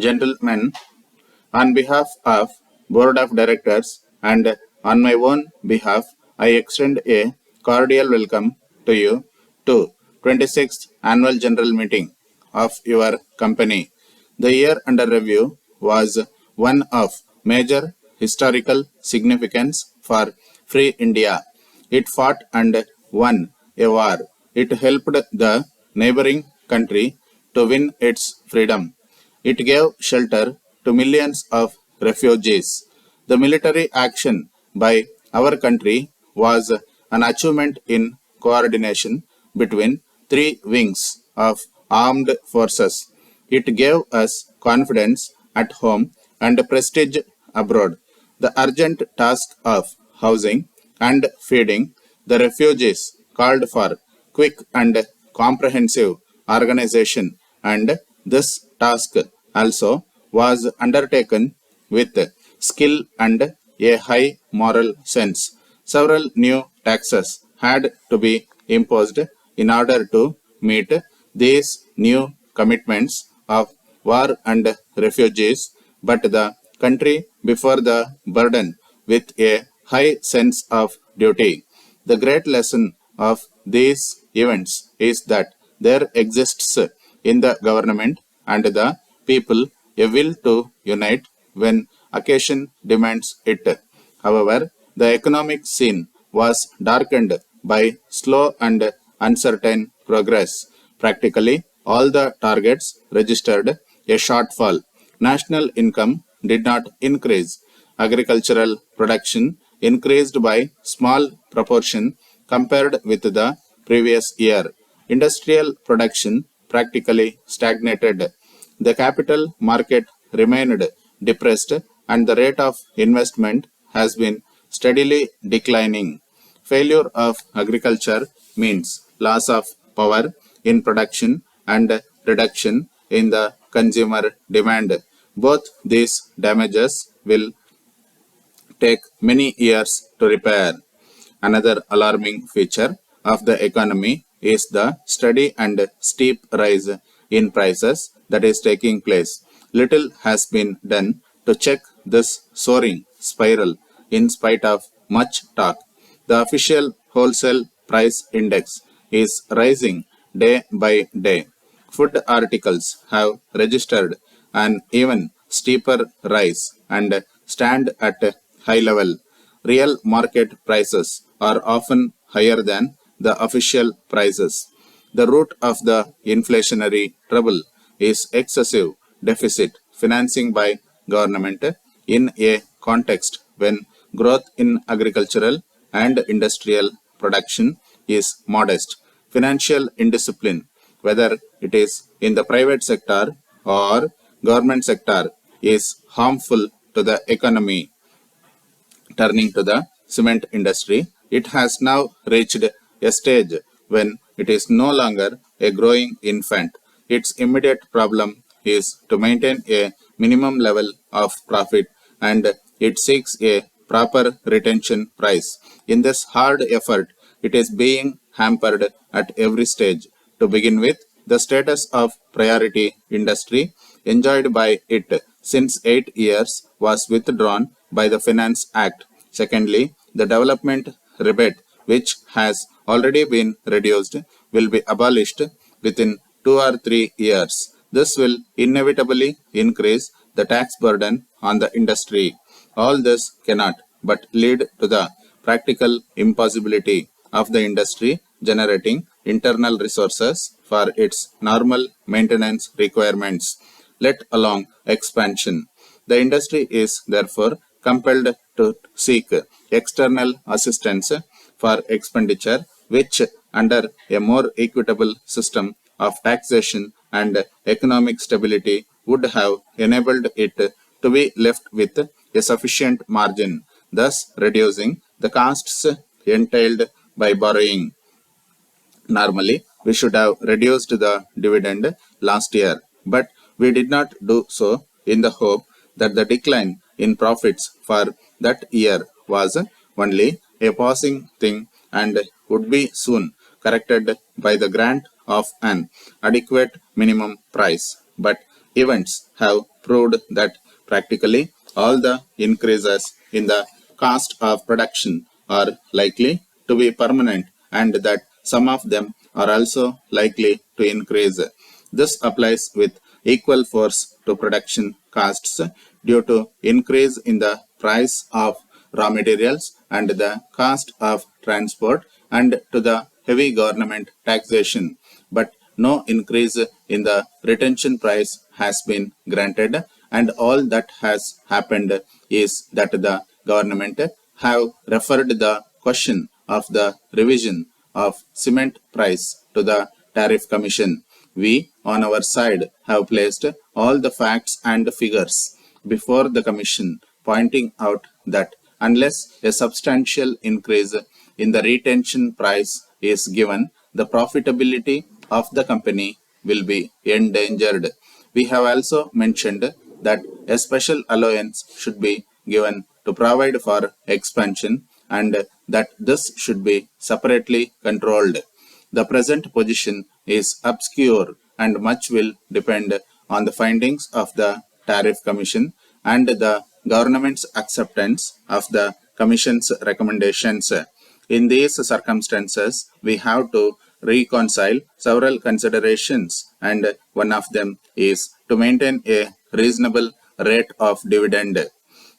Gentlemen, on behalf of Board of Directors and on my own behalf, I extend a cordial welcome to you to 26th Annual General Meeting of your company. The year under review was one of major historical significance for Free India. It fought and won a war. It helped the neighboring country to win its freedom. It gave shelter to millions of refugees. The military action by our country was an achievement in coordination between three wings of armed forces. It gave us confidence at home and prestige abroad. The urgent task of housing and feeding the refugees called for quick and comprehensive organization, and this task also was undertaken with skill and a high moral sense. Several new taxes had to be imposed in order to meet these new commitments of war and refugees, but the country bore the burden with a high sense of duty. The great lesson of these events is that there exists in the government and the people a will to unite when occasion demands it. However, the economic scene was darkened by slow and uncertain progress. Practically all the targets registered a shortfall. National income did not increase. Agricultural production increased by small proportion compared with the previous year. Industrial production practically stagnated. The capital market remained depressed and the rate of investment has been steadily declining. Failure of agriculture means loss of power in production and reduction in the consumer demand. Both these damages will take many years to repair. Another alarming feature of the economy is the steady and steep rise in prices that is taking place. Little has been done to check this soaring spiral in spite of much talk. The official wholesale price index is rising day by day. Food articles have registered an even steeper rise and stand at a high level. Real market prices are often higher than the official prices. The root of the inflationary trouble is excessive deficit financing by government in a context when growth in agricultural and industrial production is modest. Financial indiscipline, whether it is in the private sector or government sector, is harmful to the economy. Turning to the cement industry, it has now reached a stage when it is no longer a growing infant. Its immediate problem is to maintain a minimum level of profit, and it seeks a proper retention price. In this hard effort, it is being hampered at every stage. To begin with, the status of priority industry enjoyed by it since 8 years was withdrawn by the Finance Act. Secondly, the development rebate, which has already been reduced, will be abolished within 2 or 3 years. This will inevitably increase the tax burden on the industry. All this cannot but lead to the practical impossibility of the industry generating internal resources for its normal maintenance requirements, let alone expansion. The industry is therefore compelled to seek external assistance for expenditure, which under a more equitable system of taxation and economic stability would have enabled it to be left with a sufficient margin, thus reducing the costs entailed by borrowing. Normally, we should have reduced the dividend last year, but we did not do so in the hope that the decline in profits for that year was only a passing thing and would be soon corrected by the grant of an adequate minimum price. But events have proved that practically all the increases in the cost of production are likely to be permanent and that some of them are also likely to increase. This applies with equal force to production costs due to increase in the price of raw materials and the cost of transport and to the heavy government taxation, but no increase in the retention price has been granted, and all that has happened is that the government have referred the question of the revision of cement price to the tariff commission. We on our side have placed all the facts and figures before the commission, pointing out that unless a substantial increase in the retention price is given, the profitability of the company will be endangered. We have also mentioned that a special allowance should be given to provide for expansion and that this should be separately controlled. The present position is obscure and much will depend on the findings of the tariff commission and the government's acceptance of the commission's recommendations. In these circumstances, we have to reconcile several considerations, and one of them is to maintain a reasonable rate of dividend.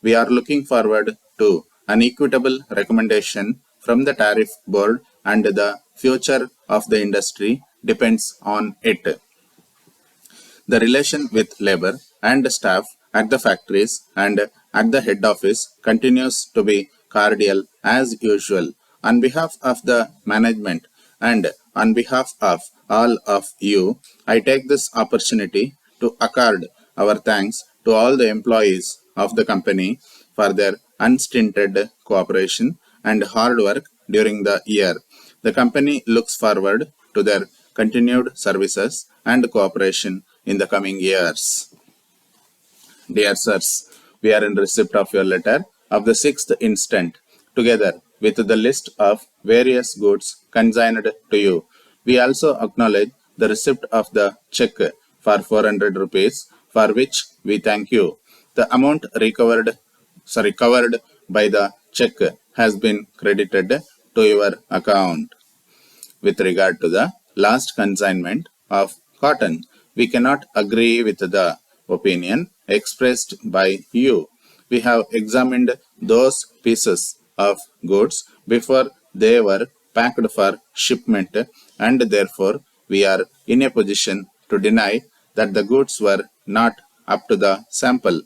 We are looking forward to an equitable recommendation from the tariff board, and the future of the industry depends on it. The relation with labor and staff at the factories and at the head office continues to be cordial as usual. On behalf of the management and on behalf of all of you, I take this opportunity to accord our thanks to all the employees of the company for their unstinted cooperation and hard work during the year. The company looks forward to their continued services and cooperation in the coming years. Dear sirs, we are in receipt of your letter of the 6th instant, together with the list of various goods consigned to you. We also acknowledge the receipt of the check for 400 rupees, for which we thank you. The amount covered by the check has been credited to your account. With regard to the last consignment of cotton, we cannot agree with the opinion expressed by you. We have examined those pieces of goods before they were packed for shipment, and therefore we are in a position to deny that the goods were not up to the sample.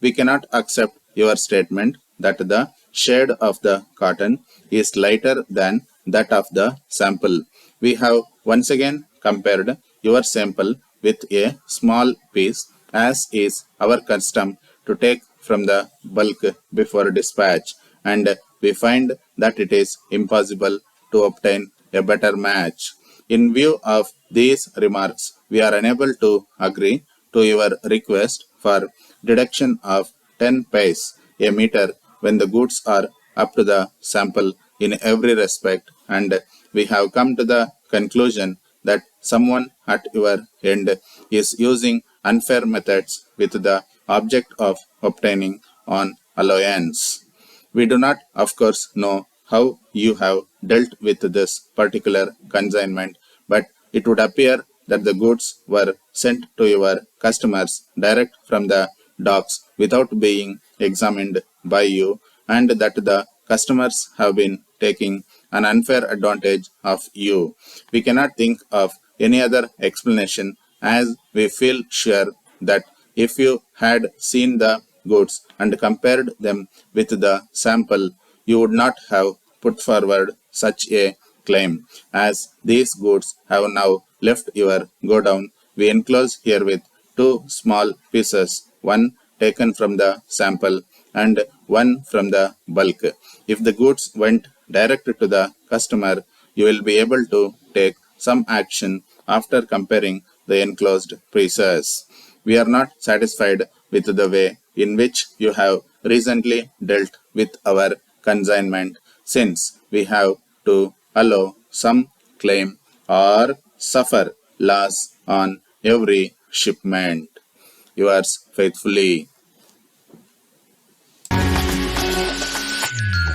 We cannot accept your statement that the shade of the cotton is lighter than that of the sample. We have once again compared your sample with a small piece, as is our custom to take from the bulk before dispatch, and we find that it is impossible to obtain a better match. In view of these remarks, we are unable to agree to your request for deduction of 10 paise a meter when the goods are up to the sample in every respect, and we have come to the conclusion that someone at your end is using unfair methods with the object of obtaining on allowance. We do not, of course, know how you have dealt with this particular consignment, but it would appear that the goods were sent to your customers direct from the docks without being examined by you, and that the customers have been taking an unfair advantage of you. We cannot think of any other explanation, as we feel sure that if you had seen the goods and compared them with the sample, you would not have put forward such a claim. As these goods have now left your godown, we enclose herewith 2 small pieces, one taken from the sample and one from the bulk. If the goods went direct to the customer, you will be able to take some action after comparing the enclosed pieces. We are not satisfied with the way in which you have recently dealt with our consignment, since we have to allow some claim or suffer loss on every shipment. yours faithfully.